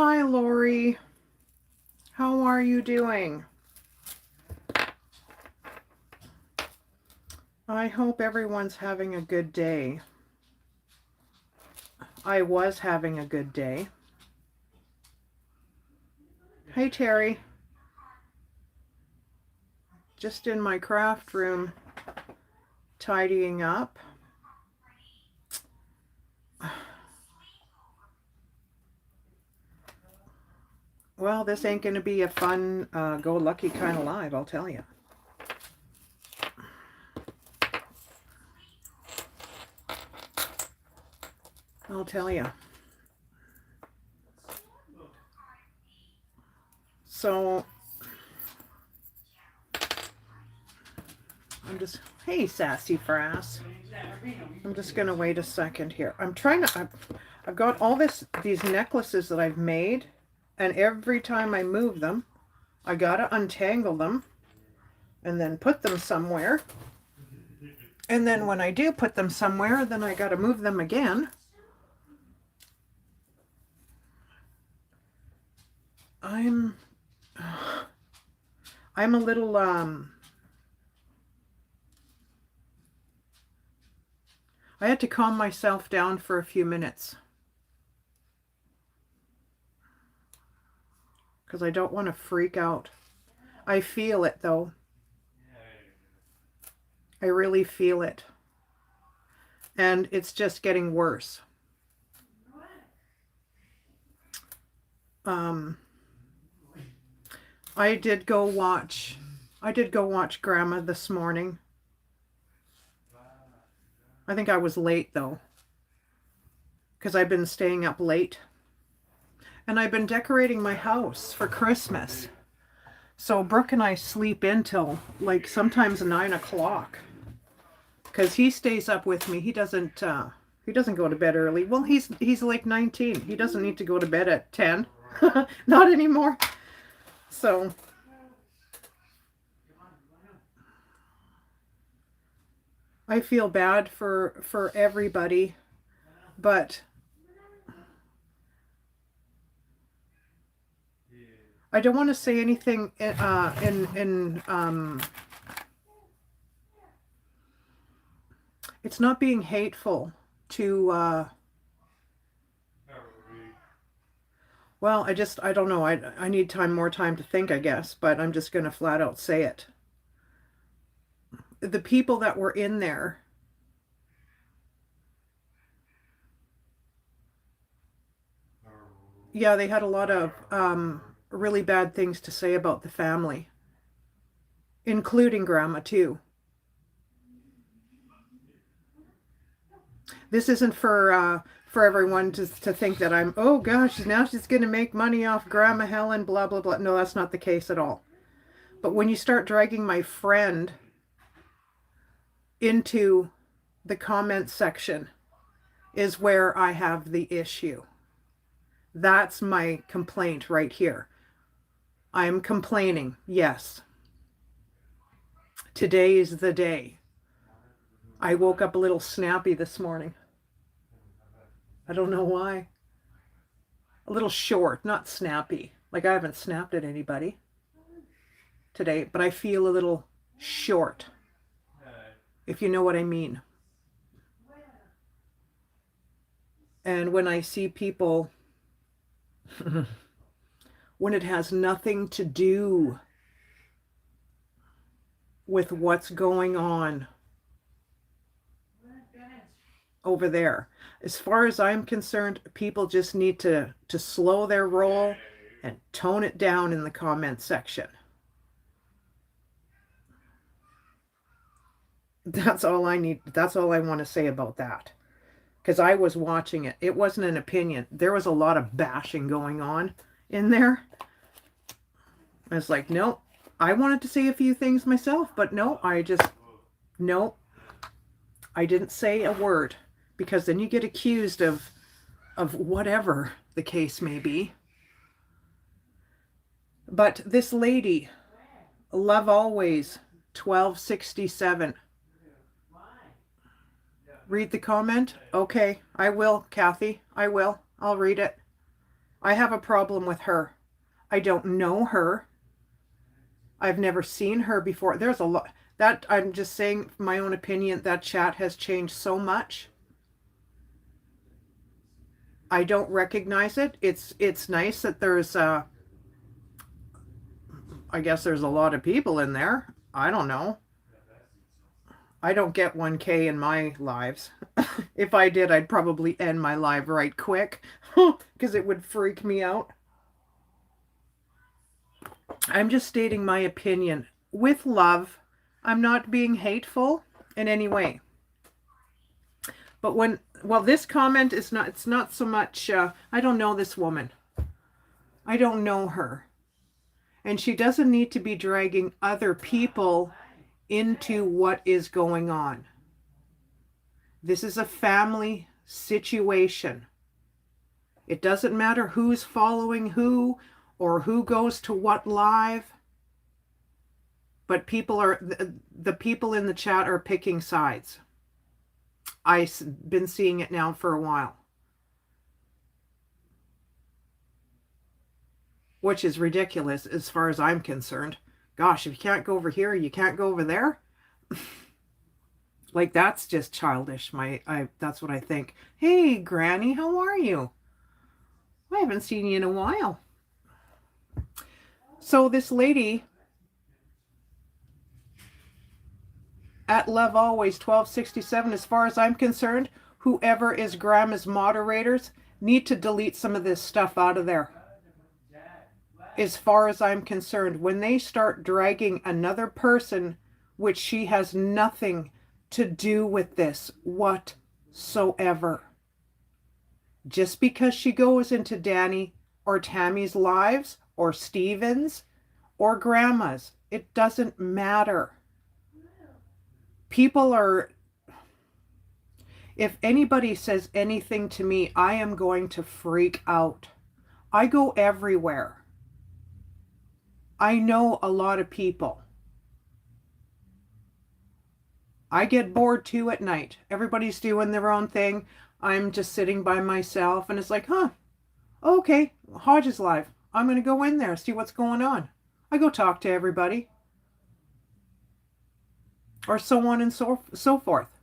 Hi, Lori. How are you doing? I hope everyone's having a good day. I was having a good day. Hey, Terry. Just in my craft room, tidying up. Well, this ain't going to be a fun, go-lucky kind of live, I'll tell you. I'll tell you. So, hey, Sassy Frass. I'm just going to wait a second here. I've got all these necklaces that I've made, and every time I move them, I got to untangle them and then put them somewhere. And then when I do put them somewhere, then I got to move them again. I'm a little, I had to calm myself down for a few minutes. Because I don't want to freak out. I feel it, though. I really feel it. And it's just getting worse. I did go watch Grandma this morning. I think I was late, though. Because I've been staying up late. And I've been decorating my house for Christmas. So Brooke and I sleep in till like sometimes 9 o'clock. Because he stays up with me. He doesn't go to bed early. Well, he's like 19. He doesn't need to go to bed at 10. Not anymore. So I feel bad for everybody, but I don't want to say anything it's not being hateful to well, I don't know. I need more time to think, I guess, but I'm just going to flat out say it. The people that were in there, yeah, they had a lot of really bad things to say about the family, including Grandma too. This isn't for everyone to think that I'm, oh gosh, now she's going to make money off Grandma Helen, blah, blah, blah. No, that's not the case at all. But when you start dragging my friend into the comment section is where I have the issue. That's my complaint right here. I'm complaining, yes. Today is the day. I woke up a little snappy this morning. I don't know why. A little short, not snappy. Like I haven't snapped at anybody today, but I feel a little short, if you know what I mean. And when I see people, when it has nothing to do with what's going on over there. As far as I'm concerned, people just need to slow their roll and tone it down in the comment section. That's all I need. That's all I want to say about that. Because I was watching it. It wasn't an opinion. There was a lot of bashing going on in there. I was like, no, I wanted to say a few things myself, but no, no, I didn't say a word. Because then you get accused of whatever the case may be. But this lady, Love Always, 1267. Read the comment? Okay, I will, Kathy. I will. I'll read it. I have a problem with her. I don't know her. I've never seen her before. There's a lot that I'm just saying my own opinion. That chat has changed so much. I don't recognize it. It's nice that there's I guess there's a lot of people in there. I don't know. I don't get 1K in my lives. If I did, I'd probably end my live right quick because it would freak me out. I'm just stating my opinion with love. I'm not being hateful in any way. But well, this comment is not, it's not so much, I don't know this woman. I don't know her. And she doesn't need to be dragging other people into what is going on. This is a family situation. It doesn't matter who's following who or who goes to what live. But the people in the chat are picking sides. I've been seeing it now for a while. Which is ridiculous as far as I'm concerned. Gosh, if you can't go over here, you can't go over there. Like, that's just childish. That's what I think. Hey, Granny, how are you? I haven't seen you in a while. So this lady at Love Always 1267, as far as I'm concerned, whoever is Grandma's moderators need to delete some of this stuff out of there. As far as I'm concerned, when they start dragging another person, which she has nothing to do with this whatsoever. Just because she goes into Danny or Tammy's lives or Steven's or Grandma's, it doesn't matter. People are, if anybody says anything to me, I am going to freak out. I go everywhere. I know a lot of people. I get bored too at night. Everybody's doing their own thing. I'm just sitting by myself and it's like, okay, Hodge is live. I'm going to go in there, see what's going on. I go talk to everybody. Or so on and so forth.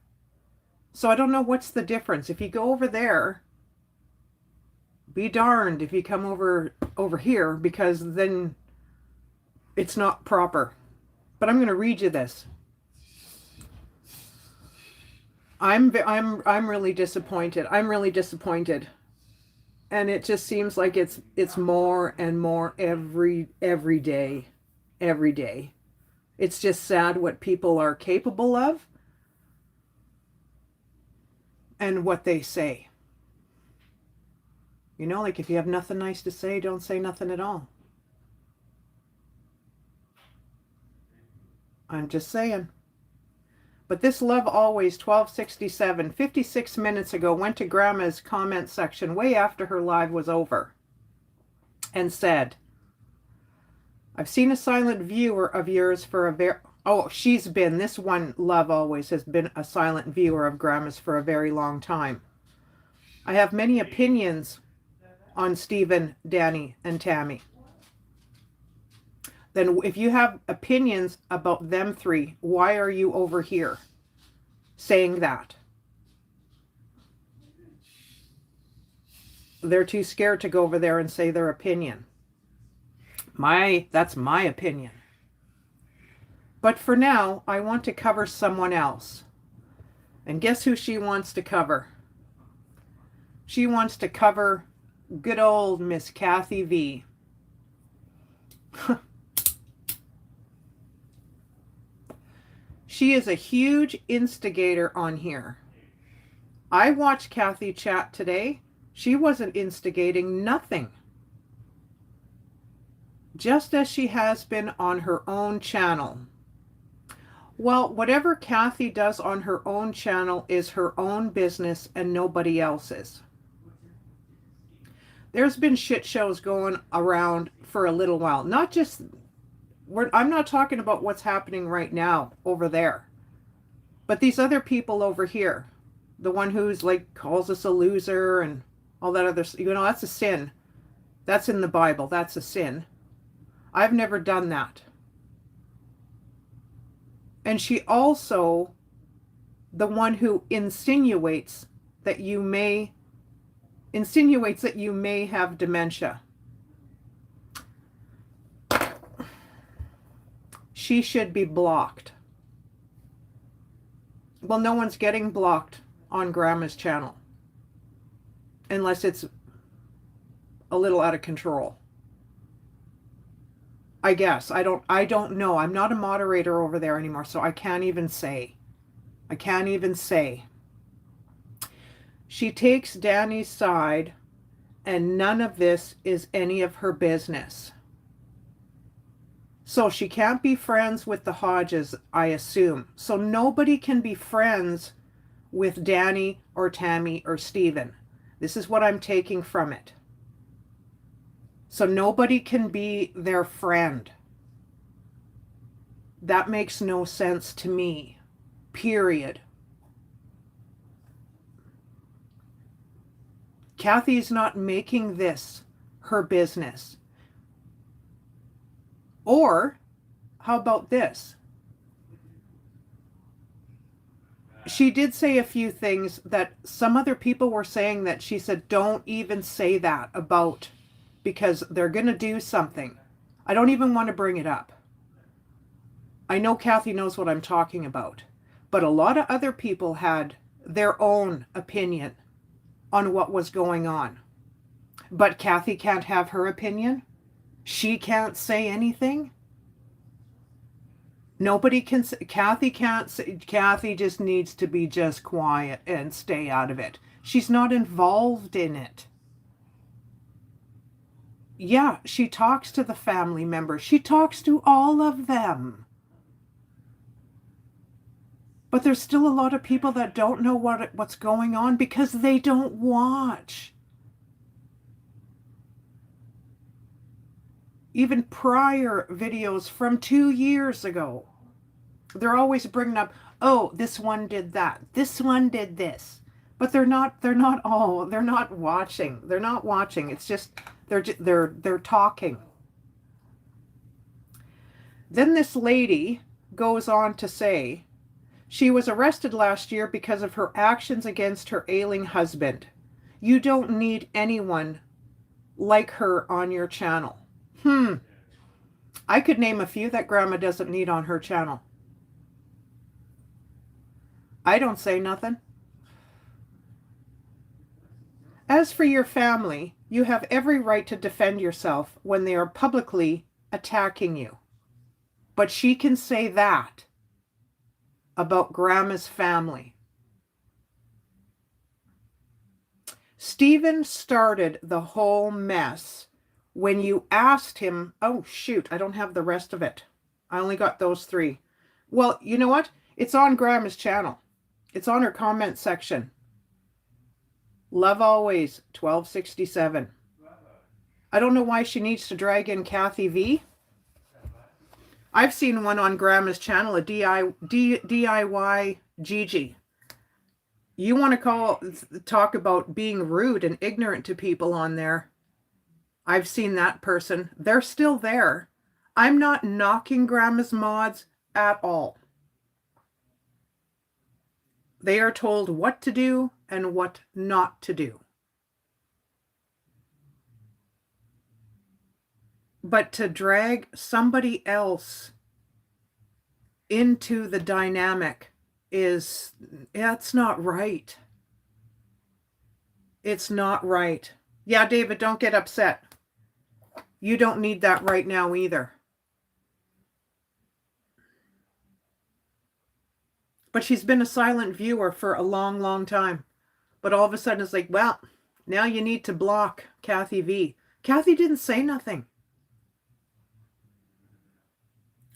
So I don't know what's the difference. If you go over there, be darned if you come over here, because then it's not proper. But I'm going to read you this. I'm really disappointed. I'm really disappointed. And it just seems like it's more and more every day. Every day. It's just sad what people are capable of and what they say. You know, like if you have nothing nice to say, don't say nothing at all. I'm just saying. But this Love Always 1267, 56 minutes ago, went to Grandma's comment section way after her live was over and said, I've seen a silent viewer of yours for a very... Oh, this one Love Always has been a silent viewer of Grandma's for a very long time. I have many opinions on Stephen, Danny, and Tammy. Then if you have opinions about them three, why are you over here saying that? They're too scared to go over there and say their opinion. That's my opinion. But for now, I want to cover someone else. And guess who she wants to cover? She wants to cover good old Miss Kathy V. She is a huge instigator on here. I watched Kathy chat today. She wasn't instigating nothing. Just as she has been on her own channel. Well, whatever Kathy does on her own channel is her own business and nobody else's. There's been shit shows going around for a little while. Not just... I'm not talking about what's happening right now over there. But these other people over here. The one who's like calls us a loser and all that other... You know, that's a sin. That's in the Bible. That's a sin. I've never done that. And she also, the one who insinuates that you may have dementia. She should be blocked. Well, no one's getting blocked on Grandma's channel unless it's a little out of control. I guess. I don't know. I'm not a moderator over there anymore, so I can't even say. She takes Danny's side, and none of this is any of her business. So she can't be friends with the Hodges, I assume. So nobody can be friends with Danny or Tammy or Stephen. This is what I'm taking from it. So nobody can be their friend. That makes no sense to me. Period. Kathy's not making this her business. Or, how about this? She did say a few things that some other people were saying that she said, don't even say that about, because they're going to do something. I don't even want to bring it up. I know Kathy knows what I'm talking about. But a lot of other people had their own opinion on what was going on. But Kathy can't have her opinion. She can't say anything. Nobody can say, Kathy can't say, Kathy just needs to be just quiet and stay out of it. She's not involved in it. Yeah, she talks to the family members. She talks to all of them. But there's still a lot of people that don't know what's going on because they don't watch. Even prior videos from 2 years ago, they're always bringing up, oh, this one did that. This one did this. But they're not watching. They're not watching. It's just, they're talking. Then this lady goes on to say, she was arrested last year because of her actions against her ailing husband. You don't need anyone like her on your channel. I could name a few that Grandma doesn't need on her channel. I don't say nothing. As for your family, you have every right to defend yourself when they are publicly attacking you. But she can say that about Grandma's family. Stephen started the whole mess when you asked him, oh shoot, I don't have the rest of it. I only got those 3. Well, you know what? It's on Grandma's channel. It's on her comment section. Love always, 1267. I don't know why she needs to drag in Kathy V. I've seen one on Grandma's channel, a DIY Gigi. You want to talk about being rude and ignorant to people on there. I've seen that person. They're still there. I'm not knocking Grandma's mods at all. They are told what to do and what not to do. But to drag somebody else into the dynamic it's not right. It's not right. Yeah, David, don't get upset. You don't need that right now either. But she's been a silent viewer for a long, long time. But all of a sudden it's like, well, now you need to block Kathy V. Kathy didn't say nothing.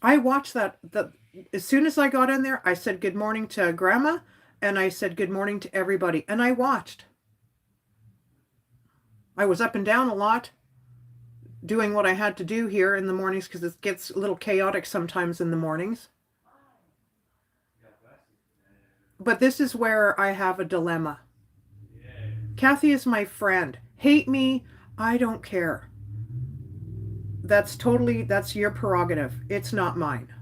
I watched that. As soon as I got in there, I said good morning to Grandma, and I said good morning to everybody, and I watched. I was up and down a lot, doing what I had to do here in the mornings, because it gets a little chaotic sometimes in the mornings. But this is where I have a dilemma. Kathy is my friend. Hate me, I don't care. That's your prerogative. It's not mine.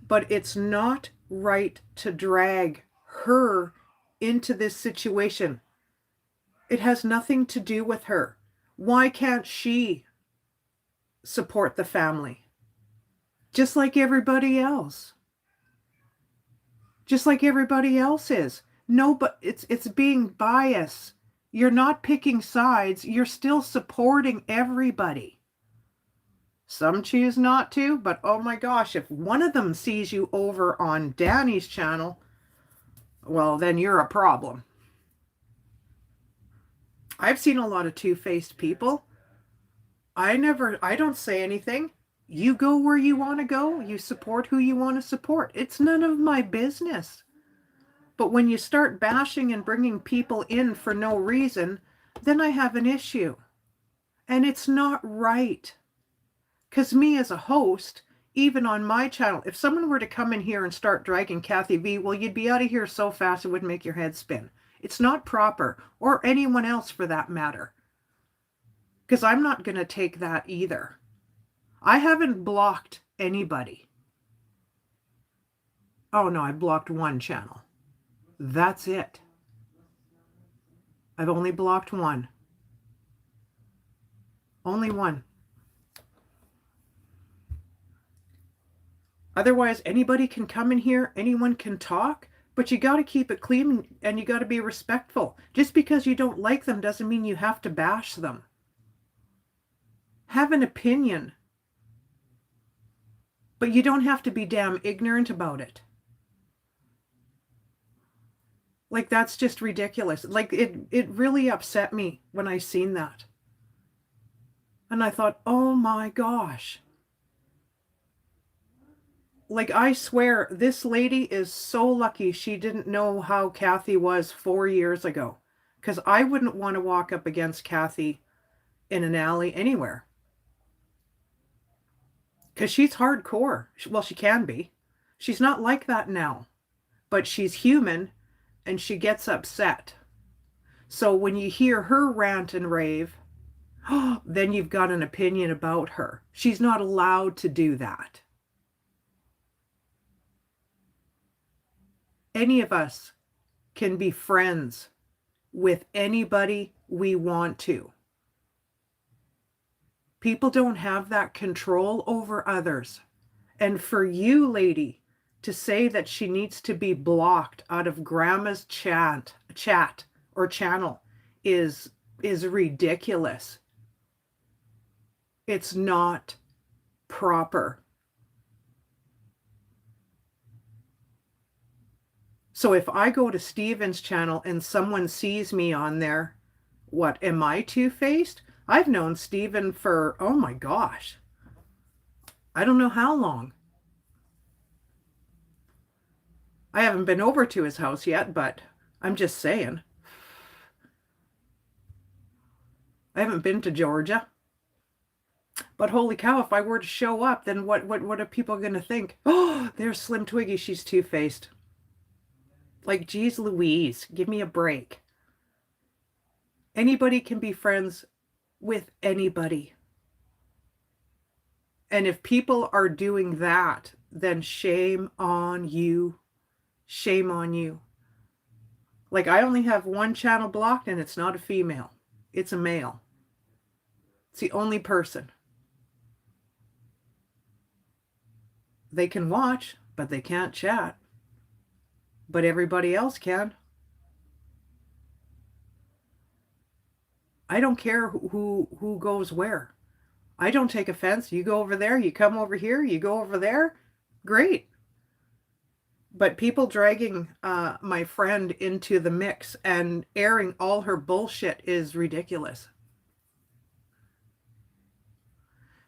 But it's not right to drag her into this situation. It has nothing to do with her. Why can't she support the family? Just like everybody else. Just like everybody else is. No, but it's being biased. You're not picking sides. You're still supporting everybody. Some choose not to, but oh my gosh, if one of them sees you over on Danny's channel, well, then you're a problem. I've seen a lot of two-faced people. I don't say anything. You go where you want to go. You support who you want to support. It's none of my business. But when you start bashing and bringing people in for no reason, then I have an issue. And it's not right. Because me as a host, even on my channel, if someone were to come in here and start dragging Kathy V, well, you'd be out of here so fast it would make your head spin. It's not proper, or anyone else for that matter. Because I'm not going to take that either. I haven't blocked anybody. Oh no, I blocked one channel. That's it. I've only blocked one. Only one. Otherwise, anybody can come in here, anyone can talk, but you got to keep it clean and you got to be respectful. Just because you don't like them doesn't mean you have to bash them. Have an opinion, but you don't have to be damn ignorant about it. Like, that's just ridiculous. Like, it really upset me when I seen that. And I thought, oh my gosh. Like, I swear, this lady is so lucky she didn't know how Kathy was 4 years ago. Because I wouldn't want to walk up against Kathy in an alley anywhere. Because she's hardcore. Well, she can be. She's not like that now. But she's human and she gets upset. So when you hear her rant and rave, then you've got an opinion about her. She's not allowed to do that. Any of us can be friends with anybody we want to. People don't have that control over others. And for you, lady, to say that she needs to be blocked out of grandma's chat or channel is ridiculous. It's not proper. So if I go to Steven's channel and someone sees me on there, what, am I two-faced? I've known Steven for, oh my gosh, I don't know how long. I haven't been over to his house yet, but I'm just saying. I haven't been to Georgia. But holy cow, if I were to show up, then what are people going to think? Oh, there's Slim Twiggy, she's two-faced. Like, geez Louise, give me a break. Anybody can be friends with anybody. And if people are doing that, then shame on you. Shame on you. Like, I only have one channel blocked and it's not a female. It's a male. It's the only person. They can watch, but they can't chat. But everybody else can. I don't care who goes where. I don't take offense. You go over there, you come over here, you go over there. Great. But people dragging my friend into the mix and airing all her bullshit is ridiculous.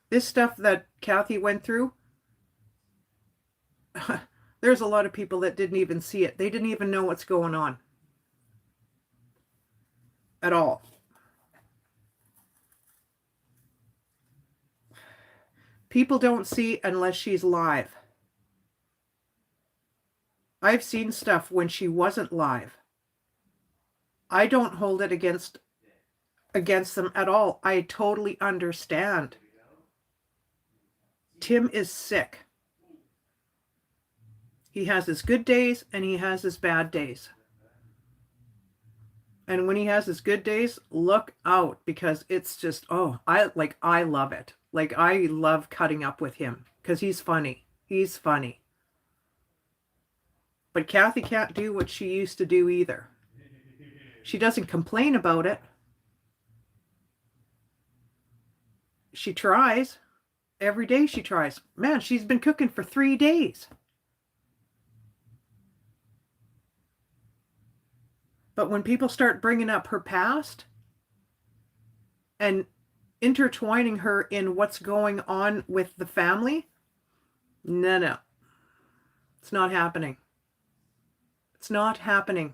This stuff that Kathy went through, there's a lot of people that didn't even see it. They didn't even know what's going on. At all. People don't see unless she's live. I've seen stuff when she wasn't live. I don't hold it against against them at all. I totally understand. Tim is sick. He has his good days and he has his bad days. And when he has his good days, look out, because it's just, oh, I love it. Like, I love cutting up with him because he's funny. He's funny. But Kathy can't do what she used to do either. She doesn't complain about it. She tries. Every day she tries. Man, she's been cooking for 3 days. But when people start bringing up her past and intertwining her in what's going on with the family, no. It's not happening. It's not happening.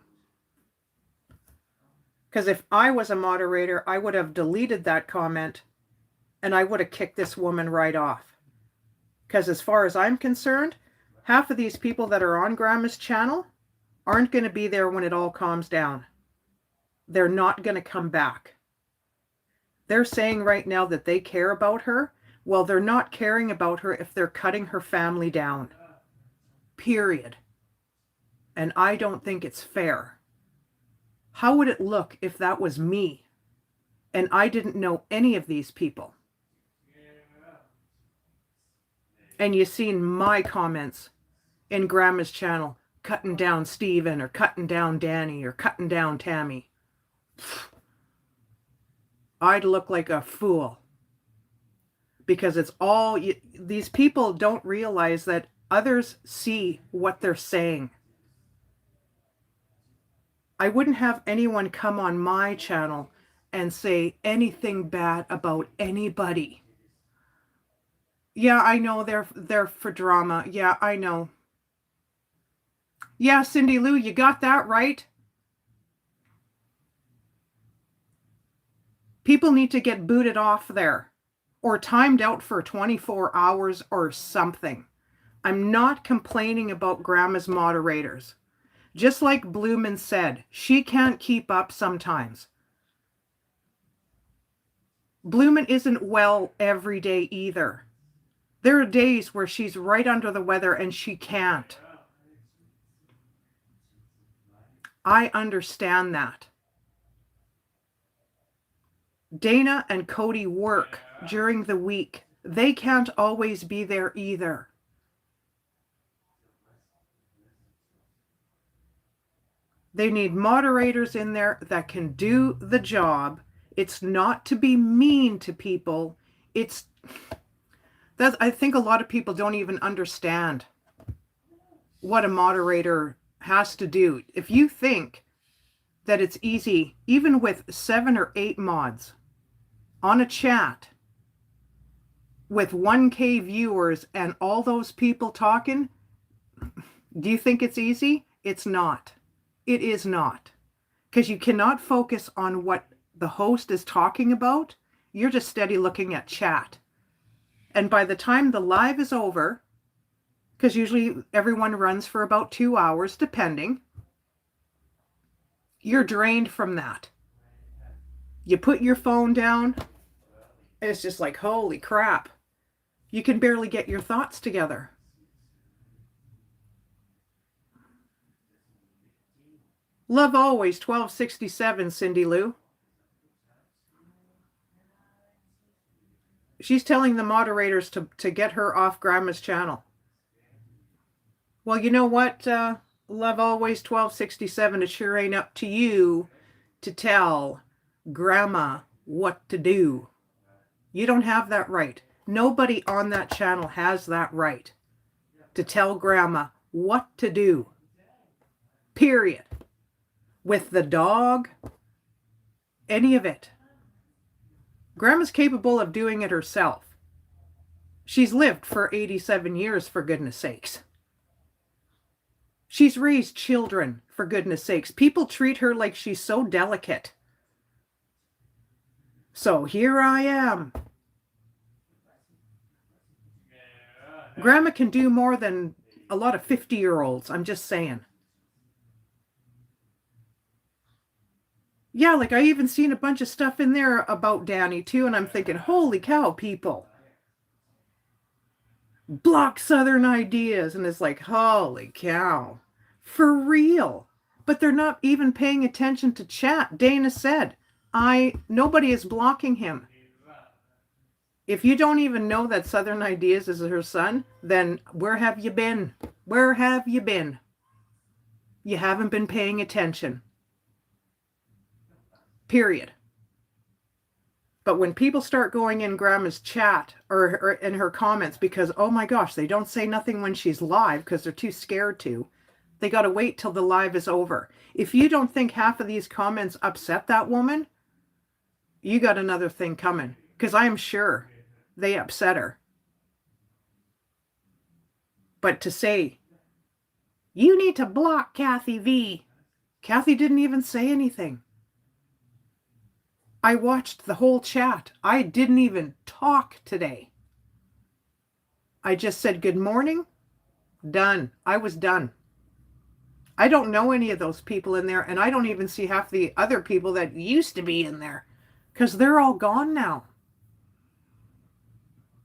Because if I was a moderator, I would have deleted that comment and I would have kicked this woman right off. Because as far as I'm concerned, half of these people that are on Grandma's channel aren't going to be there when it all calms down. They're not going to come back. They're saying right now that they care about her. Well, they're not caring about her if they're cutting her family down. Period. And I don't think it's fair. How would it look if that was me and I didn't know any of these people? And you seen my comments in Grandma's channel, cutting down Steven or cutting down Danny or cutting down Tammy. I'd look like a fool. Because it's all, these people don't realize that others see what they're saying. I wouldn't have anyone come on my channel and say anything bad about anybody. Yeah, I know they're for drama. Yeah, I know. Yeah, Cindy Lou, you got that right. People need to get booted off there or timed out for 24 hours or something. I'm not complaining about Grandma's moderators. Just like Bloomin said, she can't keep up sometimes. Bloomin isn't well every day either. There are days where she's right under the weather and she can't. I understand that. Dana and Cody work during the week. They can't always be there either. They need moderators in there that can do the job. It's not to be mean to people. I think a lot of people don't even understand what a moderator has to do. If you think that it's easy, even with 7 or 8 mods on a chat with 1K viewers and all those people talking, do you think it's easy? It's not. It is not. Because you cannot focus on what the host is talking about. You're just steady looking at chat. And by the time the live is over, because usually everyone runs for about 2 hours, depending, you're drained from that. You put your phone down, and it's just like, holy crap. You can barely get your thoughts together. Love always 1267, Cindy Lou. She's telling the moderators to get her off Grandma's channel. Well, you know what, Love always 1267, it sure ain't up to you to tell Grandma what to do. You don't have that right. Nobody on that channel has that right to tell Grandma what to do. Period. With the dog, any of it. Grandma's capable of doing it herself. She's lived for 87 years, for goodness sakes. She's raised children, for goodness sakes. People treat her like she's so delicate. So here I am. Grandma can do more than a lot of 50-year-olds, I'm just saying. Yeah, like I even seen a bunch of stuff in there about Danny too, and I'm thinking, holy cow, people. Block Southern ideas. And it's like, holy cow. For real. But they're not even paying attention to chat. Dana said, nobody is blocking him. If you don't even know that Southern Ideas is her son, then where have you been? Where have you been? You haven't been paying attention. Period. But when people start going in Grandma's chat or in her comments because, oh my gosh, they don't say nothing when she's live because they're too scared to, they got to wait till the live is over. If you don't think half of these comments upset that woman, you got another thing coming, because I am sure they upset her. But to say, you need to block Kathy V. Kathy didn't even say anything. I watched the whole chat. I didn't even talk today. I just said good morning. Done. I was done. I don't know any of those people in there, and I don't even see half the other people that used to be in there, because they're all gone now.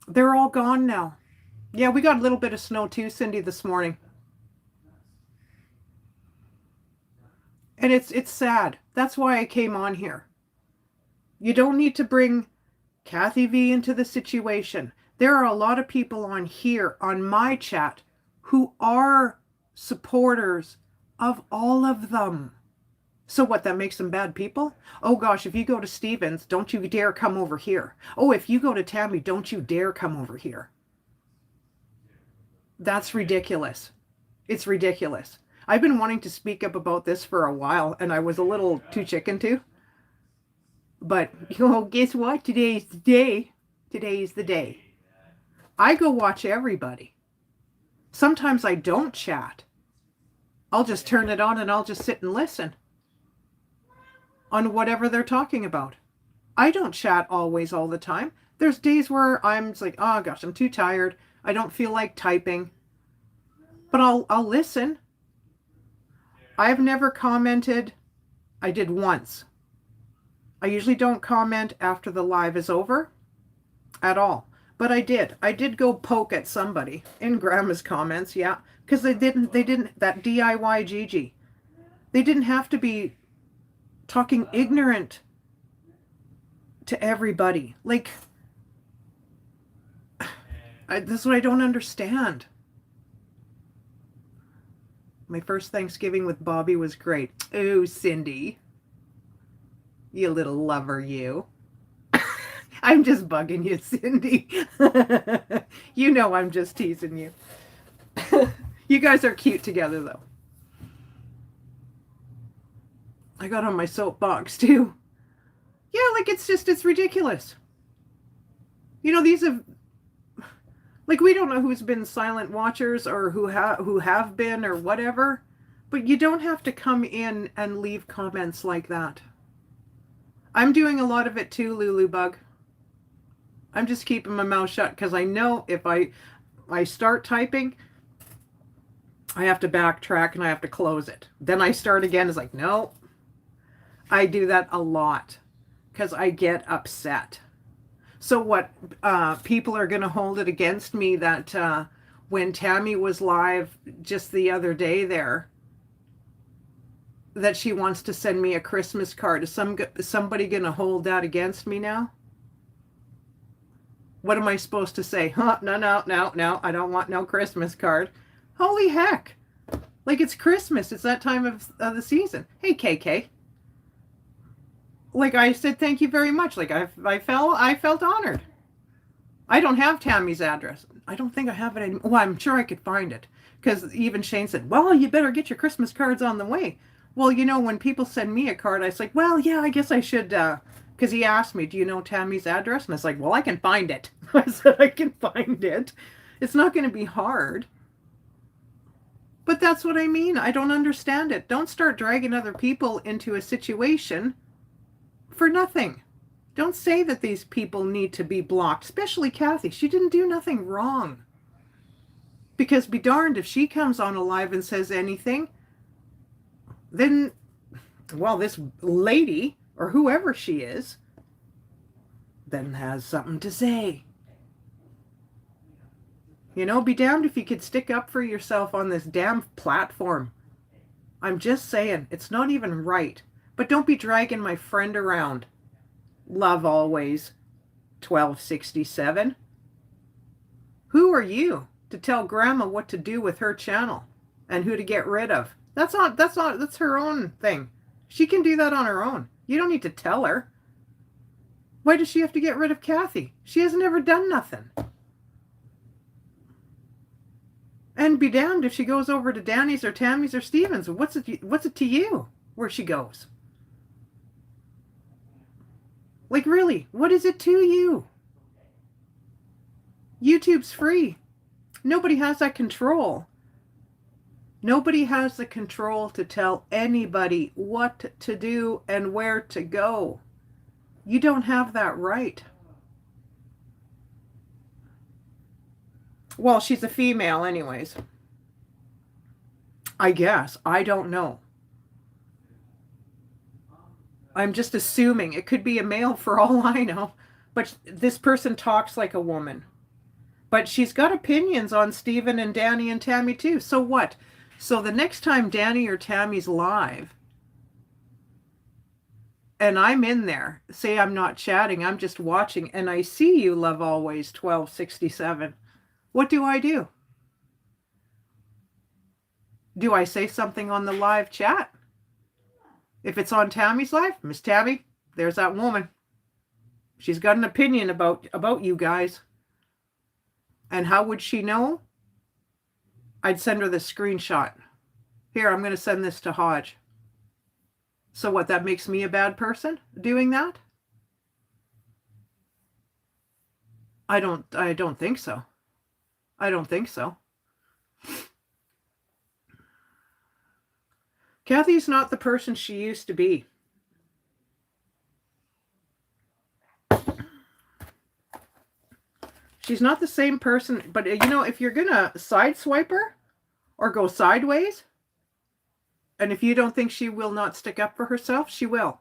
They're all gone now. Yeah, we got a little bit of snow too, Cindy, this morning. And it's sad. That's why I came on here. You don't need to bring Kathy V into the situation. There are a lot of people on here, on my chat, who are supporters of all of them. So what, that makes them bad people? Oh gosh, if you go to Stevens, don't you dare come over here. Oh, if you go to Tammy, don't you dare come over here. That's ridiculous. It's ridiculous. I've been wanting to speak up about this for a while, and I was a little too chicken to. But, guess what? Today's the day. Today's the day. I go watch everybody. Sometimes I don't chat. I'll just turn it on and I'll just sit and listen on whatever they're talking about. I don't chat always all the time. There's days where I'm just like, oh gosh, I'm too tired. I don't feel like typing. But I'll listen. I've never commented. I did once. I usually don't comment after the live is over at all. But I did go poke at somebody in Grandma's comments, yeah. Because they didn't, that DIY Gigi. They didn't have to be talking ignorant to everybody. Like, this is what I don't understand. My first Thanksgiving with Bobby was great. Oh, Cindy. You little lover, you. I'm just bugging you, Cindy. You know I'm just teasing you. You guys are cute together, though. I got on my soapbox, too. Yeah, like, it's ridiculous. You know, these have... Like, we don't know who's been silent watchers or who have been or whatever. But you don't have to come in and leave comments like that. I'm doing a lot of it too, Lulu Bug. I'm just keeping my mouth shut because I know if I start typing, I have to backtrack and I have to close it. Then I start again. It's like, no. I do that a lot because I get upset. So what, people are going to hold it against me that when Tammy was live just the other day there, that she wants to send me a Christmas card. Is somebody going to hold that against me now? What am I supposed to say? Huh? No, I don't want no Christmas card. Holy heck. Like, it's Christmas. It's that time of the season. Hey, KK. Like I said, thank you very much. Like I felt honored. I don't have Tammy's address. I don't think I have it anymore. Well, I'm sure I could find it. Because even Shane said, well, you better get your Christmas cards on the way. Well, you know, when people send me a card, I was like, well, yeah, I guess I should, because he asked me, do you know Tammy's address? And I was like, well, I can find it. I said, I can find it. It's not going to be hard. But that's what I mean. I don't understand it. Don't start dragging other people into a situation for nothing. Don't say that these people need to be blocked, especially Kathy. She didn't do nothing wrong. Because be darned if she comes on alive and says anything, then, well, this lady or whoever she is, then has something to say. You know, be damned if you could stick up for yourself on this damn platform. I'm just saying, it's not even right. But don't be dragging my friend around. Love always, 1267. Who are you to tell Grandma what to do with her channel and who to get rid of? That's her own thing. She can do that on her own. You don't need to tell her. Why does she have to get rid of Kathy? She has never done nothing. And be damned if she goes over to Danny's or Tammy's or Steven's. What's it to you where she goes? Like, really, what is it to you? YouTube's free. Nobody has that control. Nobody has the control to tell anybody what to do and where to go. You don't have that right. Well, she's a female anyways. I guess. I don't know. I'm just assuming. It could be a male for all I know. But this person talks like a woman. But she's got opinions on Steven and Danny and Tammy too. So what? So the next time Danny or Tammy's live, and I'm in there, say I'm not chatting, I'm just watching, and I see you, Love Always 1267. What do? Do I say something on the live chat? If it's on Tammy's live, Miss Tammy, there's that woman. She's got an opinion about you guys. And how would she know? I'd send her the screenshot. Here, I'm going to send this to Hodge. So what, that makes me a bad person doing that? I don't think so. I don't think so. Kathy's not the person she used to be. She's not the same person, but you know, if you're gonna sideswipe her or go sideways, and if you don't think she will not stick up for herself, she will.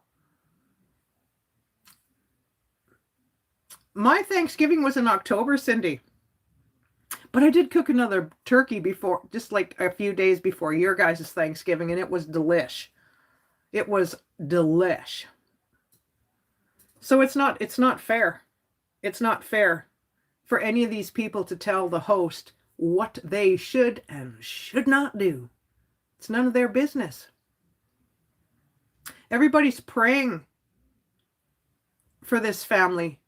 My Thanksgiving was in October, Cindy. But I did cook another turkey before, just like a few days before your guys' Thanksgiving, and it was delish. It was delish. So it's not fair. It's not fair for any of these people to tell the host what they should and should not do. It's none of their business. Everybody's praying for this family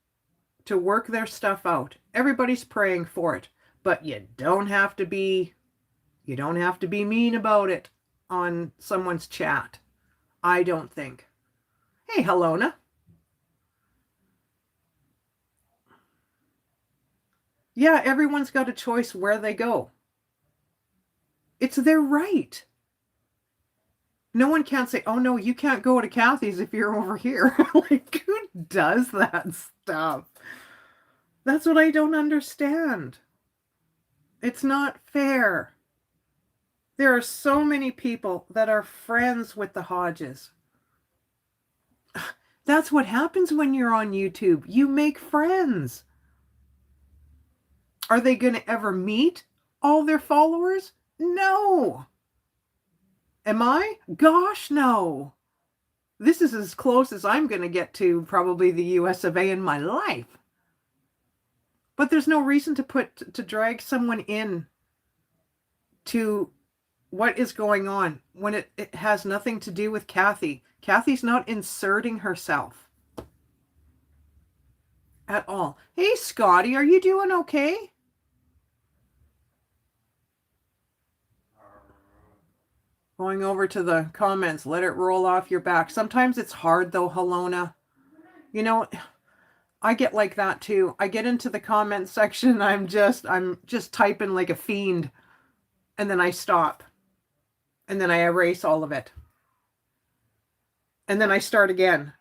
to work their stuff out. Everybody's praying for it. But you don't have to be mean about it on someone's chat. I don't think. Hey, Helona. Yeah, everyone's got a choice where they go. It's their right. No one can't say, oh no, you can't go to Kathy's if you're over here. Like, who does that stuff? That's what I don't understand. It's not fair. There are so many people that are friends with the Hodges. That's what happens when you're on YouTube. You make friends. Are they going to ever meet all their followers? No. Am I? Gosh, no. This is as close as I'm going to get to probably the US of A in my life. But there's no reason to drag someone in to what is going on when it has nothing to do with Kathy. Kathy's not inserting herself at all. Hey, Scotty, are you doing okay? Going over to the comments, let it roll off your back. Sometimes it's hard though, Helona. You know, I get like that too. I get into the comment section, I'm just typing like a fiend, and then I stop. And then I erase all of it. And then I start again.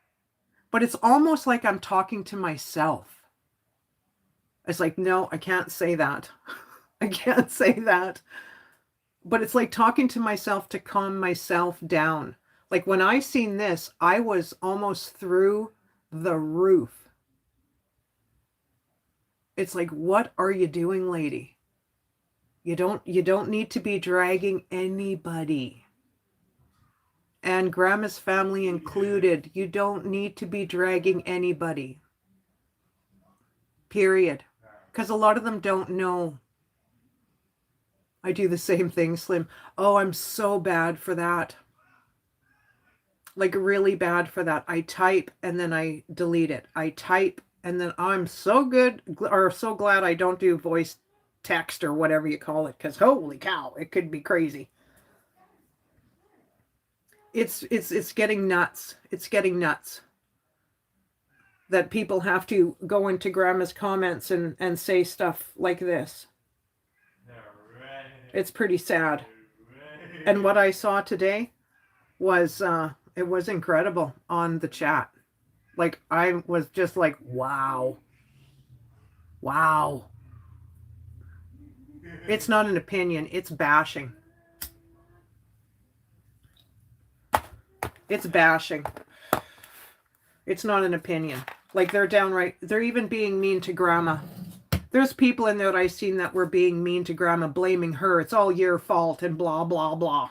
But it's almost like I'm talking to myself. It's like, no, I can't say that. I can't say that. But it's like talking to myself to calm myself down. Like when I seen this, I was almost through the roof. It's like, what are you doing, lady? You don't need to be dragging anybody. And grandma's family included. You don't need to be dragging anybody. Period. Because a lot of them don't know. I do the same thing, Slim. Oh, I'm so bad for that. Like really bad for that. I type and then I delete it. I type and then I'm so good or so glad I don't do voice text or whatever you call it, because holy cow, it could be crazy. It's getting nuts. It's getting nuts that people have to go into grandma's comments and say stuff like this. It's pretty sad. And what I saw today was it was incredible on the chat. Like I was just like, wow. Wow. It's not an opinion, it's bashing. It's bashing. It's not an opinion. Like they're downright, they're even being mean to grandma. There's people in there that I've seen that were being mean to grandma, blaming her. It's all your fault and blah, blah, blah.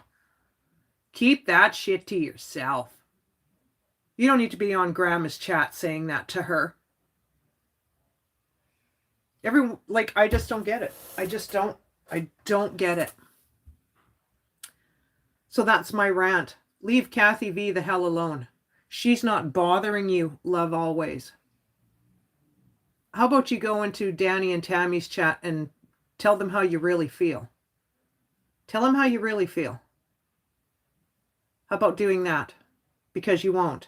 Keep that shit to yourself. You don't need to be on grandma's chat saying that to her. Like, I just don't get it. I don't get it. So that's my rant. Leave Kathy V the hell alone. She's not bothering you, love always. How about you go into Danny and Tammy's chat and tell them how you really feel? Tell them how you really feel. How about doing that? Because you won't.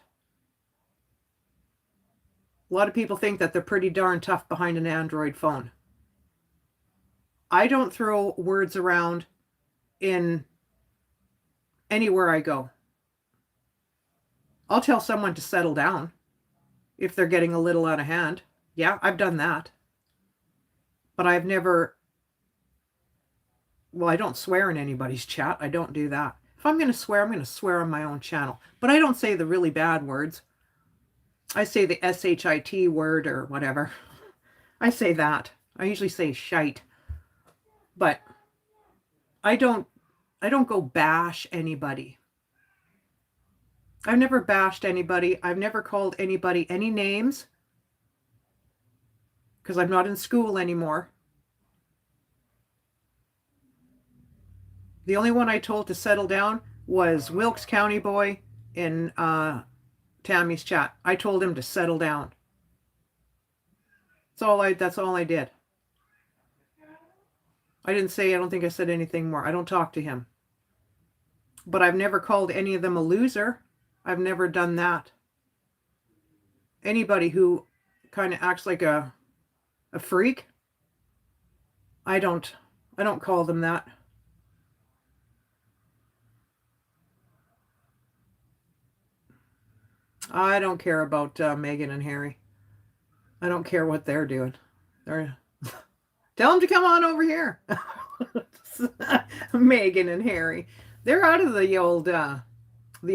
A lot of people think that they're pretty darn tough behind an Android phone. I don't throw words around in anywhere I go. I'll tell someone to settle down if they're getting a little out of hand. Yeah, I've done that. But I've never, well, I don't swear in anybody's chat. I don't do that. If I'm going to swear, I'm going to swear on my own channel. But I don't say the really bad words. I say the S-H-I-T word or whatever. I say that. I usually say shite. But I don't go bash anybody. I've never bashed anybody. I've never called anybody any names. Because I'm not in school anymore. The only one I told to settle down was Wilkes County boy in Tammy's chat. I told him to settle down. That's all I did. I don't think I said anything more. I don't talk to him. But I've never called any of them a loser. I've never done that. Anybody who kind of acts like a freak, I don't call them that. I don't care about Meghan and Harry. I don't care what they're doing. Tell them to come on over here. Meghan and Harry. They're out of the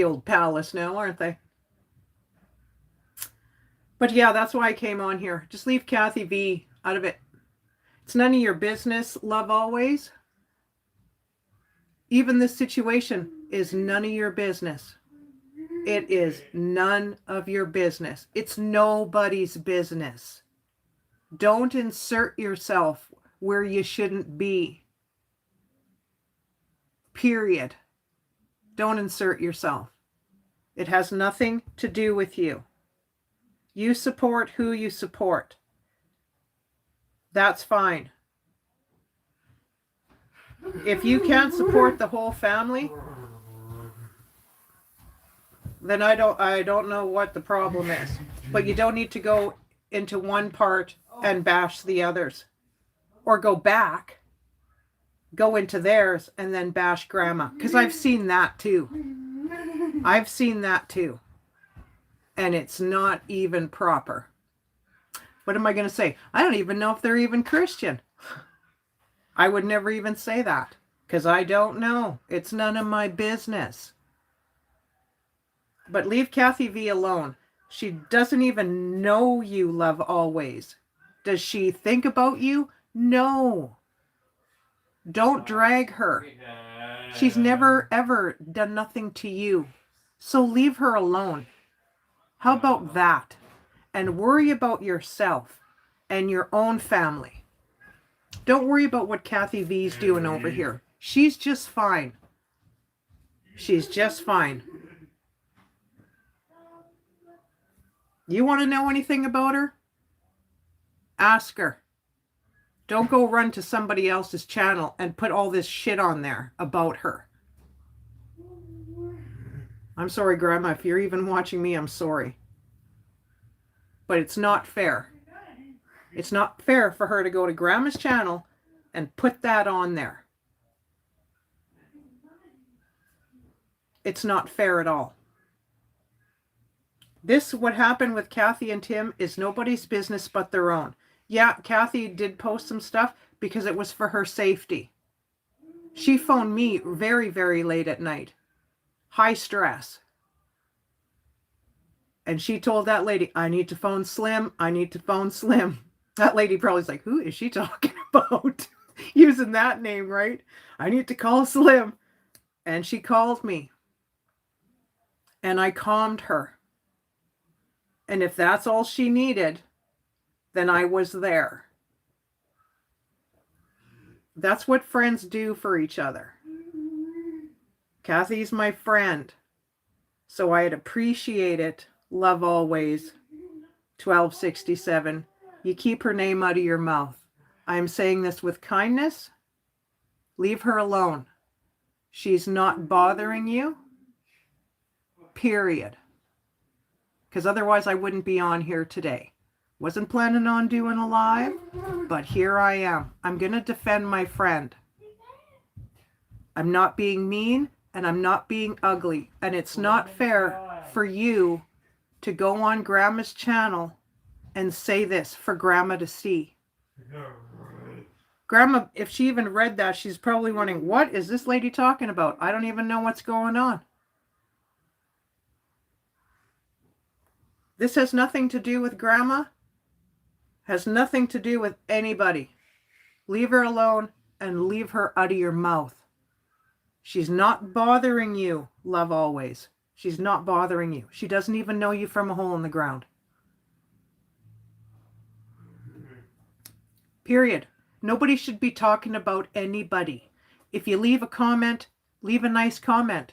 old palace now, aren't they? But yeah, that's why I came on here. Just leave Kathy V out of it. It's none of your business, love always. Even this situation is none of your business. It is none of your business. It's nobody's business. Don't insert yourself where you shouldn't be. Period. Don't insert yourself. It has nothing to do with you. You support who you support. That's fine. If you can't support the whole family, then I don't know what the problem is. But you don't need to go into one part and bash the others. Or go back, go into theirs, and then bash grandma. Because I've seen that too. I've seen that too. And it's not even proper. What am I going to say? I don't even know if they're even Christian. I would never even say that. Because I don't know. It's none of my business. But leave Kathy V alone. She doesn't even know you, Love Always. Does she think about you? No. Don't drag her. She's never, ever done nothing to you. So leave her alone. How about that? And worry about yourself and your own family. Don't worry about what Kathy V's doing over here. She's just fine. She's just fine. You want to know anything about her? Ask her. Don't go run to somebody else's channel and put all this shit on there about her. I'm sorry, Grandma. If you're even watching me, I'm sorry. But it's not fair. It's not fair for her to go to Grandma's channel and put that on there. It's not fair at all. This, what happened with Kathy and Tim, is nobody's business but their own. Yeah, Kathy did post some stuff because it was for her safety. She phoned me very, very late at night. High stress. And she told that lady, I need to phone Slim. I need to phone Slim. That lady probably's like, who is she talking about? Using that name, right? I need to call Slim. And she called me. And I calmed her. And if that's all she needed, then I was there. That's what friends do for each other. Kathy's my friend. So I'd appreciate it. Love Always. 1267. You keep her name out of your mouth. I am saying this with kindness. Leave her alone. She's not bothering you. Period. Because otherwise I wouldn't be on here today. Wasn't planning on doing a live, but here I am. I'm going to defend my friend. I'm not being mean and I'm not being ugly. And it's not fair for you to go on Grandma's channel and say this for Grandma to see. Grandma, if she even read that, she's probably wondering, what is this lady talking about? I don't even know what's going on. This has nothing to do with Grandma. Has nothing to do with anybody. Leave her alone and leave her out of your mouth. She's not bothering you, Love Always. She's not bothering you. She doesn't even know you from a hole in the ground. Period. Nobody should be talking about anybody. If you leave a comment, leave a nice comment.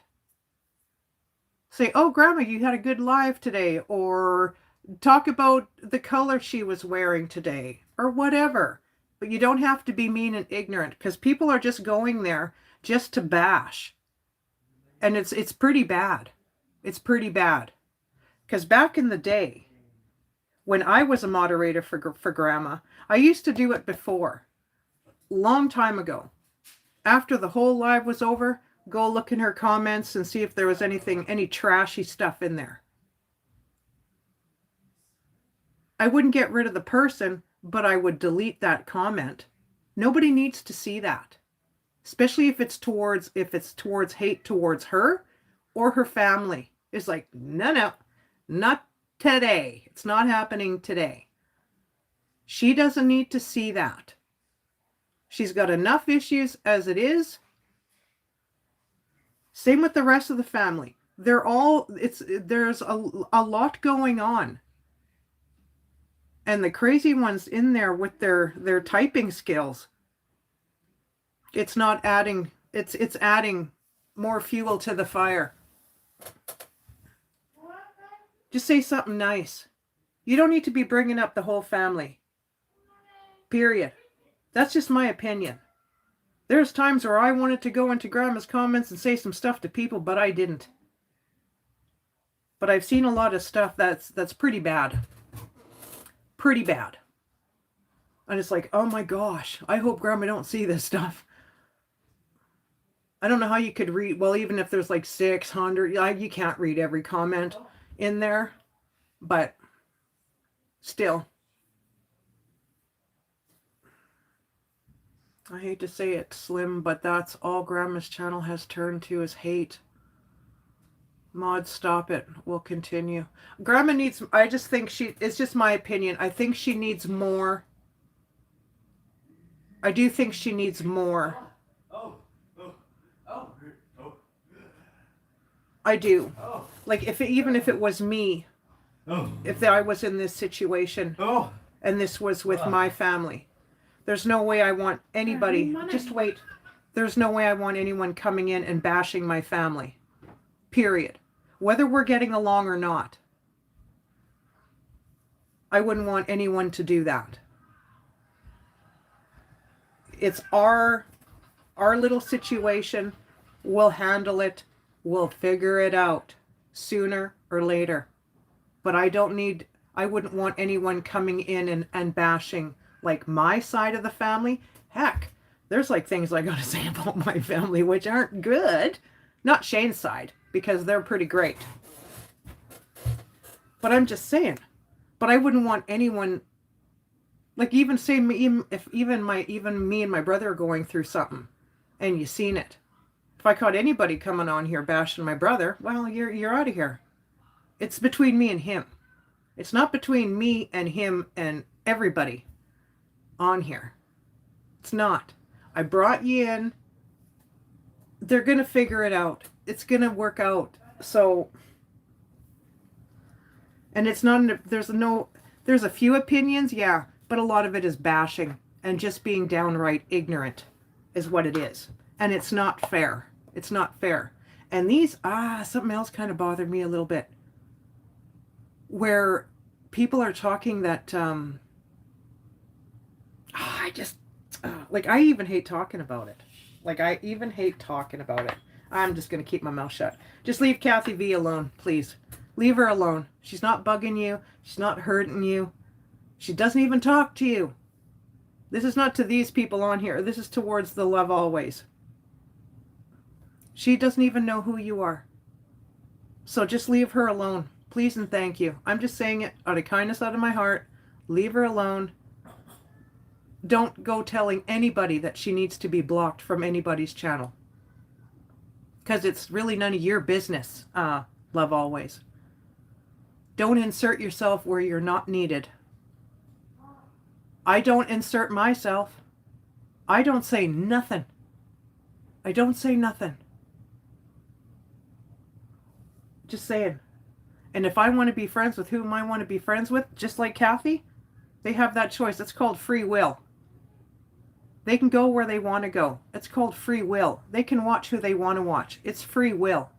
Say, oh, Grandma, you had a good live today. Or talk about the color she was wearing today. Or whatever. But you don't have to be mean and ignorant. Because people are just going there just to bash. And it's pretty bad. It's pretty bad. Because back in the day, when I was a moderator for Grandma, I used to do it before. Long time ago. After the whole live was over, go look in her comments and see if there was any trashy stuff in there. I wouldn't get rid of the person, but I would delete that comment. Nobody needs to see that. Especially if it's towards hate towards her or her family. It's like, no, not today. It's not happening today. She doesn't need to see that. She's got enough issues as it is. Same with the rest of the family. There's a lot going on. And the crazy ones in there with their typing skills. It's not adding, it's adding more fuel to the fire. Just say something nice. You don't need to be bringing up the whole family. Period. That's just my opinion. There's times where I wanted to go into Grandma's comments and say some stuff to people, but I didn't. But I've seen a lot of stuff that's pretty bad. Pretty bad. And it's like, oh my gosh, I hope Grandma don't see this stuff. I don't know how you could read, well, even if there's like 600, you can't read every comment in there, but still. I hate to say it, Slim, but that's all Grandma's channel has turned to is hate. Maud, stop it. We'll continue. Grandma needs, I just think it's just my opinion. I think she needs more. I do think she needs more. I do. Like, even if it was me, if I was in this situation, and this was with my family, there's no way I want anybody, just wait, there's no way I want anyone coming in and bashing my family. Period. Whether we're getting along or not. I wouldn't want anyone to do that. It's our little situation. We'll handle it. We'll figure it out sooner or later. But I wouldn't want anyone coming in and bashing like my side of the family. Heck, there's like things I gotta say about my family which aren't good. Not Shane's side, because they're pretty great. But I'm just saying. But I wouldn't want anyone, like, even say if even me and my brother are going through something and you seen it. If I caught anybody coming on here bashing my brother, well, you're out of here. It's between me and him. It's not between me and him and everybody on here. It's not. I brought you in. They're going to figure it out. It's going to work out. So, and it's not, there's a few opinions, yeah, but a lot of it is bashing and just being downright ignorant is what it is. And it's not fair. It's not fair. And these, something else kind of bothered me a little bit. Where people are talking that, I even hate talking about it. Like, I even hate talking about it. I'm just going to keep my mouth shut. Just leave Kathy V alone, please. Leave her alone. She's not bugging you. She's not hurting you. She doesn't even talk to you. This is not to these people on here. This is towards the Love Always. She doesn't even know who you are. So just leave her alone. Please and thank you. I'm just saying it out of kindness, out of my heart. Leave her alone. Don't go telling anybody that she needs to be blocked from anybody's channel. Because it's really none of your business, Love Always. Don't insert yourself where you're not needed. I don't insert myself. I don't say nothing. I don't say nothing. Just saying. And if I want to be friends with whom I want to be friends with, just like Kathy, they have that choice. It's called free will. They can go where they want to go. It's called free will. They can watch who they want to watch. It's free will.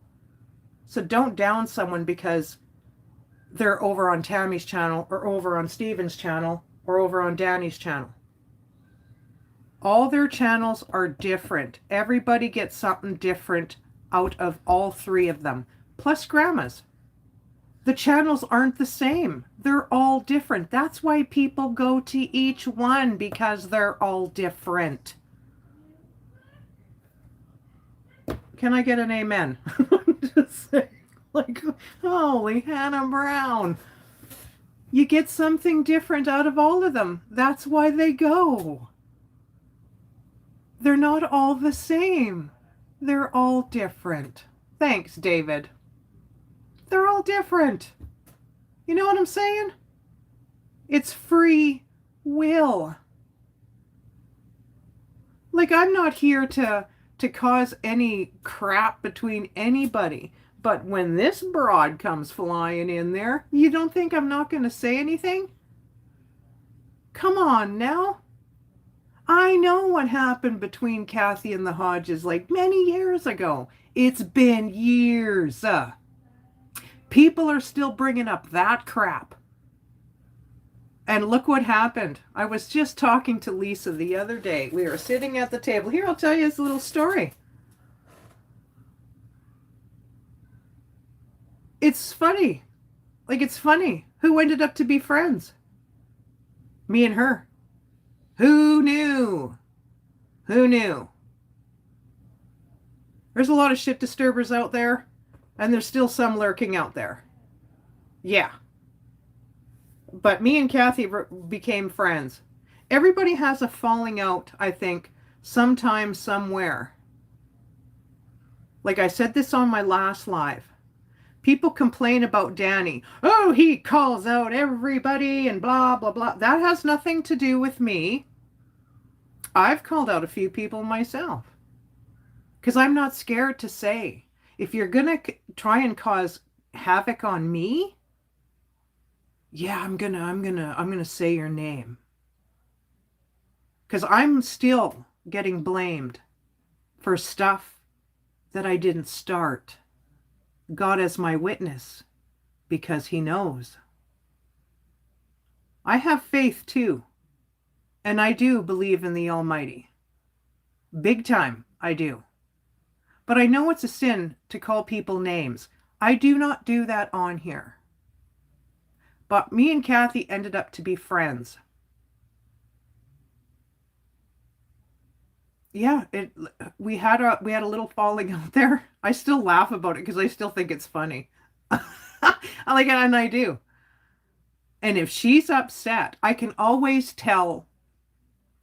So don't down someone because they're over on Tammy's channel or over on Steven's channel or over on Danny's channel. All their channels are different. Everybody gets something different out of all three of them. Plus Grandma's. The channels aren't the same. They're all different. That's why people go to each one, because they're all different. Can I get an amen? Just saying, like, holy Hannah Brown. You get something different out of all of them. That's why they go. They're not all the same. They're all different. Thanks, David. They're all different. You know what I'm saying? It's free will. Like, I'm not here to cause any crap between anybody. But when this broad comes flying in there, you don't think I'm not going to say anything? Come on now. I know what happened between Kathy and the Hodges like many years ago. It's been years. People are still bringing up that crap. And look what happened. I was just talking to Lisa the other day. We were sitting at the table. Here, I'll tell you this little story. It's funny. Like, it's funny. Who ended up to be friends? Me and her. Who knew? Who knew? There's a lot of shit disturbers out there. And there's still some lurking out there. Yeah. But me and Kathy became friends. Everybody has a falling out, I think, sometime, somewhere. Like I said this on my last live. People complain about Danny. Oh, he calls out everybody and blah, blah, blah. That has nothing to do with me. I've called out a few people myself because I'm not scared to say, if you're going to try and cause havoc on me, yeah, I'm going to say your name. Because I'm still getting blamed for stuff that I didn't start. God as my witness, because he knows. I have faith too, and I do believe in the Almighty. Big time, I do. But I know it's a sin to call people names. I do not do that on here. But me and Kathy ended up to be friends. Yeah, we had a little falling out there. I still laugh about it because I still think it's funny. And I do. And if she's upset, I can always tell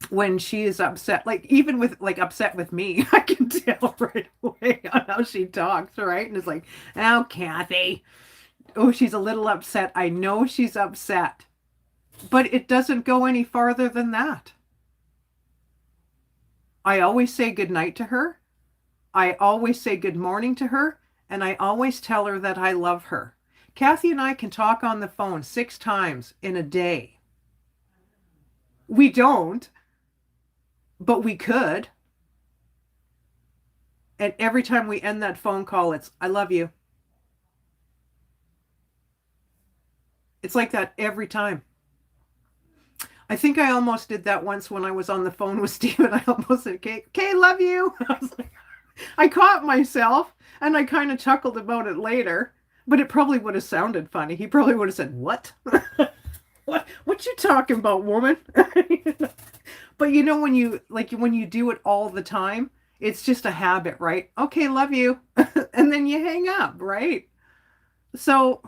when she is upset. Like even with upset with me, I can tell right away on how she talks, right? And it's like, oh, Kathy. Oh, she's a little upset. I know she's upset. But it doesn't go any farther than that. I always say good night to her. I always say good morning to her. And I always tell her that I love her. Kathy and I can talk on the phone 6 times in a day. We don't, but we could. And every time we end that phone call, it's, I love you. It's like that every time. I think I almost did that once when I was on the phone with Steven. I almost said, okay, love you. I was like, I caught myself and I kind of chuckled about it later, but it probably would have sounded funny. He probably would have said, what? What you talking about, woman? But you know, when you do it all the time, it's just a habit, right? Okay, love you. And then you hang up, right? So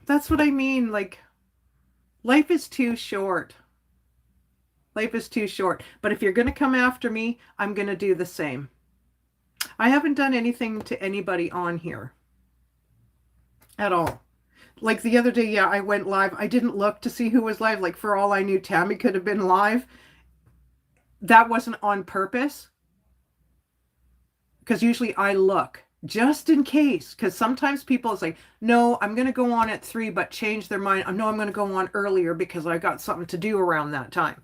that's what I mean. Like, life is too short. Life is too short. But if you're going to come after me, I'm going to do the same. I haven't done anything to anybody on here at all. Like the other day, yeah, I went live. I didn't look to see who was live. Like for all I knew, Tammy could have been live. That wasn't on purpose. Because usually I look just in case. Because sometimes people say, no, I'm going to go on at 3, but change their mind. No, I'm going to go on earlier because I got something to do around that time.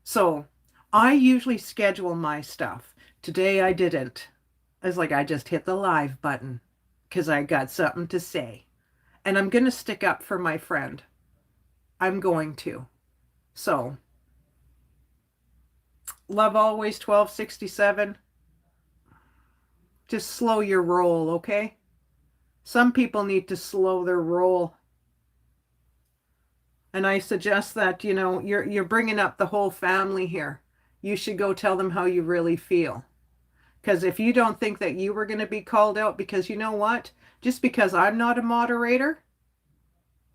So I usually schedule my stuff. Today I didn't. I was like, I just hit the live button because I got something to say. And I'm going to stick up for my friend. I'm going to. So, love always 1267. Just slow your roll, okay? Some people need to slow their roll. And I suggest that, you know, you're bringing up the whole family here. You should go tell them how you really feel. Because if you don't think that you were going to be called out, because you know what? Just because I'm not a moderator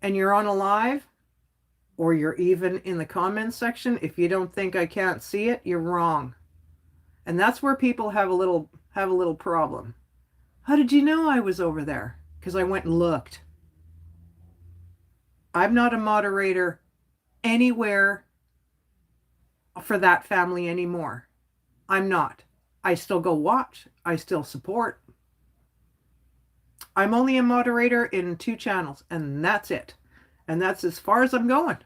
and you're on a live, or you're even in the comments section, if you don't think I can't see it, you're wrong. And that's where people have a little problem. How did you know I was over there? Because I went and looked. I'm not a moderator anywhere for that family anymore. I'm not. I still go watch. I still support. I'm only a moderator in 2 channels, and that's it. And that's as far as I'm going.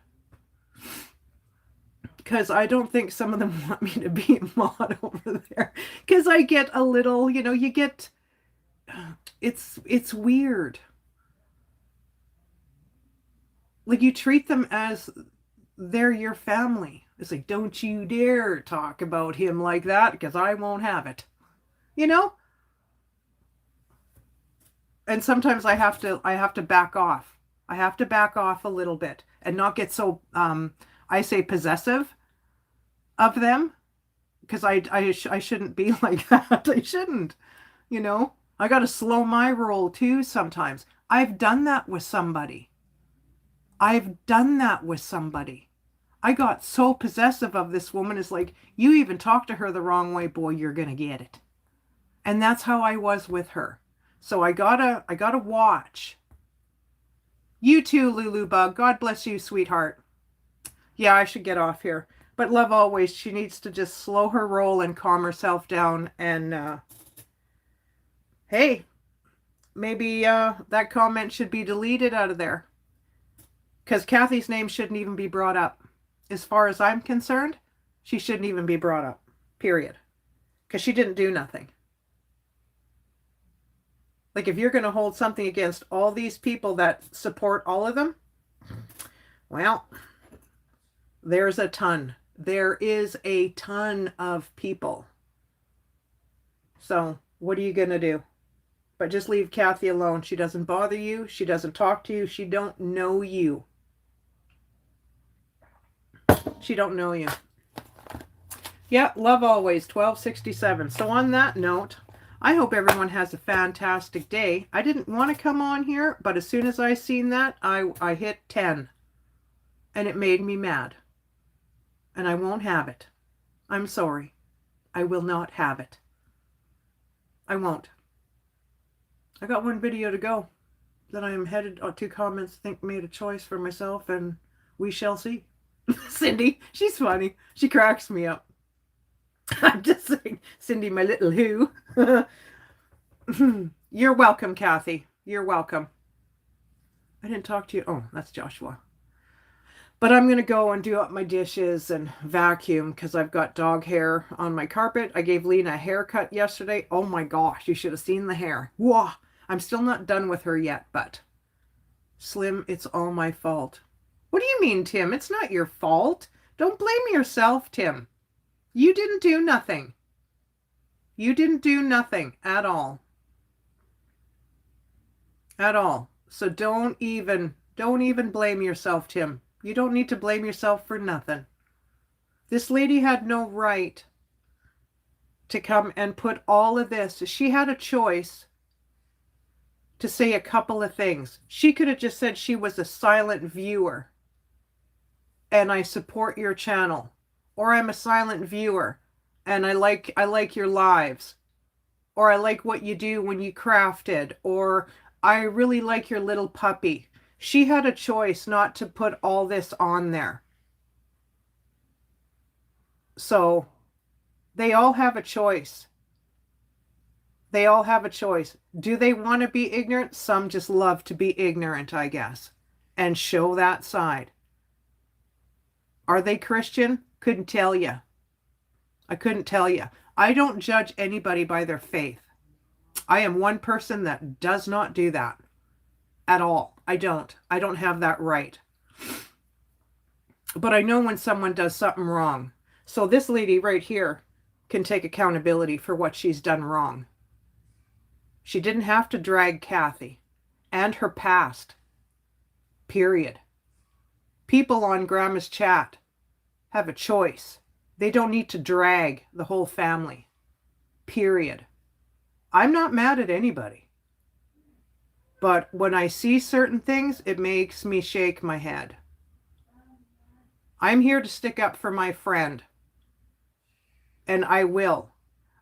Because I don't think some of them want me to be a mod over there. Because I get a little, you know, it's weird. Like, you treat them as they're your family. It's like, don't you dare talk about him like that, because I won't have it. You know? And sometimes I have to back off. I have to back off a little bit and not get so, I say, possessive of them, because I shouldn't be like that. I shouldn't, you know. I got to slow my roll too sometimes. I've done that with somebody. I got so possessive of this woman. It's like, you even talk to her the wrong way, boy, you're going to get it. And that's how I was with her. So I gotta watch. You too, Lulu Bug. God bless you, sweetheart. Yeah, I should get off here. But love always, she needs to just slow her roll and calm herself down. And hey, maybe that comment should be deleted out of there. Because Kathy's name shouldn't even be brought up. As far as I'm concerned, she shouldn't even be brought up. Period. Because she didn't do nothing. Like, if you're going to hold something against all these people that support all of them, well, there's a ton. There is a ton of people. So, what are you going to do? But just leave Kathy alone. She doesn't bother you. She doesn't talk to you. She don't know you. She don't know you. Yeah, love always, 1267. So on that note, I hope everyone has a fantastic day. I didn't want to come on here, but as soon as I seen that, I hit 10. And it made me mad. And I won't have it. I'm sorry. I will not have it. I won't. I got one video to go. Then I am headed to comments, think made a choice for myself, and we shall see. Cindy, she's funny. She cracks me up. I'm just saying, Cindy, my little who. You're welcome, Kathy. You're welcome. I didn't talk to you. Oh, that's Joshua. But I'm going to go and do up my dishes and vacuum because I've got dog hair on my carpet. I gave Lena a haircut yesterday. Oh my gosh, you should have seen the hair. Whoa. I'm still not done with her yet, but Slim, it's all my fault. What do you mean, Tim? It's not your fault. Don't blame yourself, Tim. You didn't do nothing. You didn't do nothing at all. At all. So don't even blame yourself, Tim. You don't need to blame yourself for nothing. This lady had no right to come and put all of this. She had a choice to say a couple of things. She could have just said she was a silent viewer and I support your channel, or I'm a silent viewer and I like your lives, or I like what you do when you crafted, or I really like your little puppy. She had a choice not to put all this on there. So they all have a choice. They all have a choice. Do they want to be ignorant? Some just love to be ignorant, I guess, and show that side. Are they Christian? Couldn't tell you. I couldn't tell you. I don't judge anybody by their faith. I am one person that does not do that at all. I don't have that right. But I know when someone does something wrong. So this lady right here can take accountability for what she's done wrong. She didn't have to drag Kathy and her past. Period. People on Grandma's chat have a choice. They don't need to drag the whole family. Period. I'm not mad at anybody. But when I see certain things, it makes me shake my head. I'm here to stick up for my friend. And I will.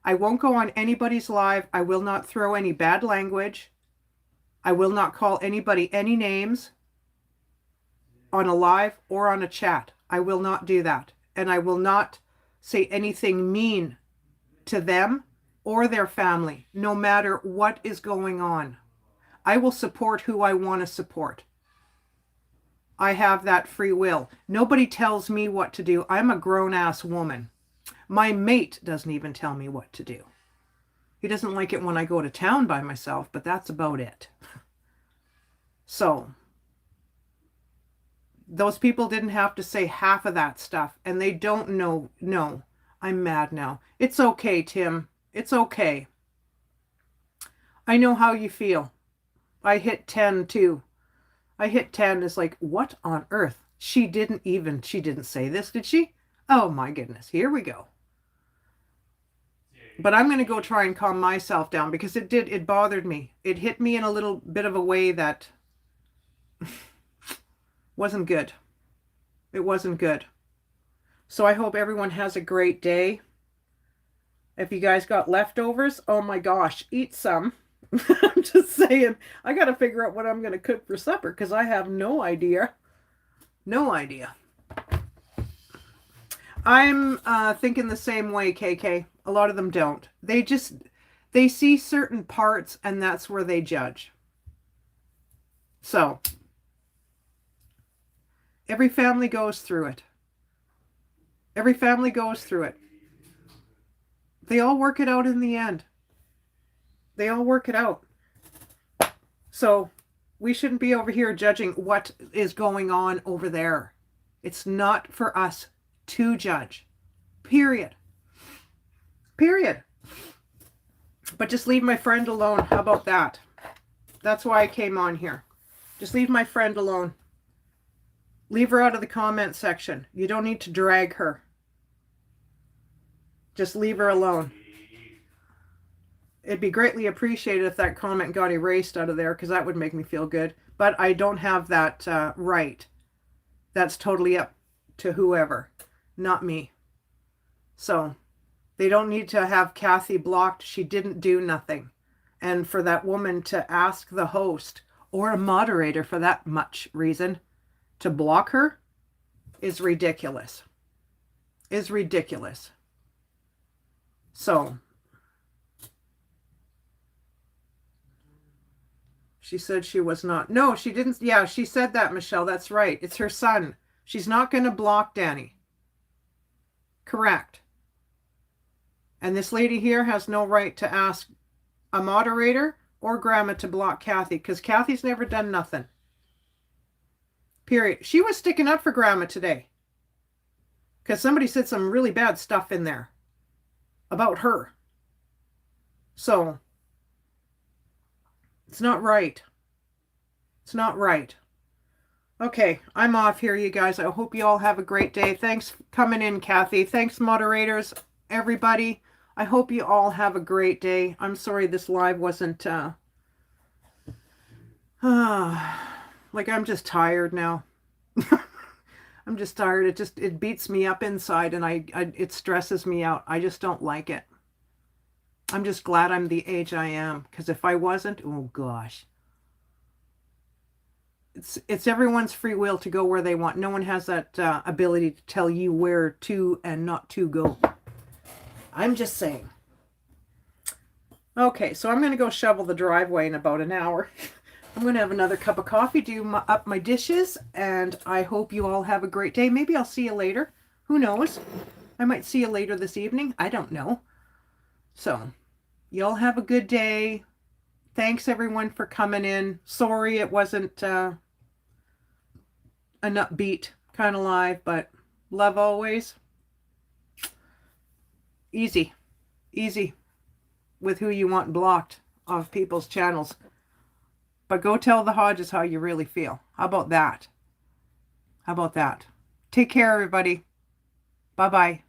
I won't go on anybody's live. I will not throw any bad language. I will not call anybody any names on a live or on a chat. I will not do that. And I will not say anything mean to them or their family, no matter what is going on. I will support who I want to support. I have that free will. Nobody tells me what to do. I'm a grown-ass woman. My mate doesn't even tell me what to do. He doesn't like it when I go to town by myself, but that's about it. So, those people didn't have to say half of that stuff, and they don't know. No, I'm mad now. It's okay, Tim. It's okay. I know how you feel. I hit 10 too. I hit 10. It's like, what on earth? She didn't say this, did she? Oh my goodness. Here we go. But I'm going to go try and calm myself down because it bothered me. It hit me in a little bit of a way that wasn't good. It wasn't good. So I hope everyone has a great day. If you guys got leftovers, oh my gosh, eat some. I'm just saying, I got to figure out what I'm going to cook for supper because I have no idea. No idea. I'm thinking the same way, KK. A lot of them don't. They see certain parts and that's where they judge. So, every family goes through it. Every family goes through it. They all work it out in the end. They all work it out. So, we shouldn't be over here judging what is going on over there. It's not for us to judge. Period. Period. But just leave my friend alone. How about that? That's why I came on here. Just leave my friend alone. Leave her out of the comment section. You don't need to drag her. Just leave her alone. It'd be greatly appreciated if that comment got erased out of there because that would make me feel good. But I don't have that right. That's totally up to whoever, not me. So they don't need to have Kathy blocked. She didn't do nothing. And for that woman to ask the host or a moderator for that much reason to block her is ridiculous. Is ridiculous. So she said she was not. No, she didn't. Yeah, she said that, Michelle. That's right. It's her son. She's not going to block Danny. Correct. And this lady here has no right to ask a moderator or Grandma to block Kathy because Kathy's never done nothing. Period. She was sticking up for Grandma today because somebody said some really bad stuff in there about her. So it's not right. It's not right. Okay, I'm off here, you guys. I hope you all have a great day. Thanks for coming in, Kathy. Thanks, moderators, everybody. I hope you all have a great day. I'm sorry this live wasn't, like I'm just tired now. I'm just tired. It beats me up inside and it stresses me out. I just don't like it. I'm just glad I'm the age I am because if I wasn't, oh gosh. It's everyone's free will to go where they want. No one has that ability to tell you where to and not to go. I'm just saying. Okay, so I'm going to go shovel the driveway in about an hour. I'm going to have another cup of coffee, up my dishes, and I hope you all have a great day. Maybe I'll see you later. Who knows? I might see you later this evening. I don't know. So, y'all have a good day. Thanks, everyone, for coming in. Sorry it wasn't an upbeat kind of live, but love always. Easy. Easy with who you want blocked of people's channels. But go tell the Hodges how you really feel. How about that? How about that? Take care, everybody. Bye-bye.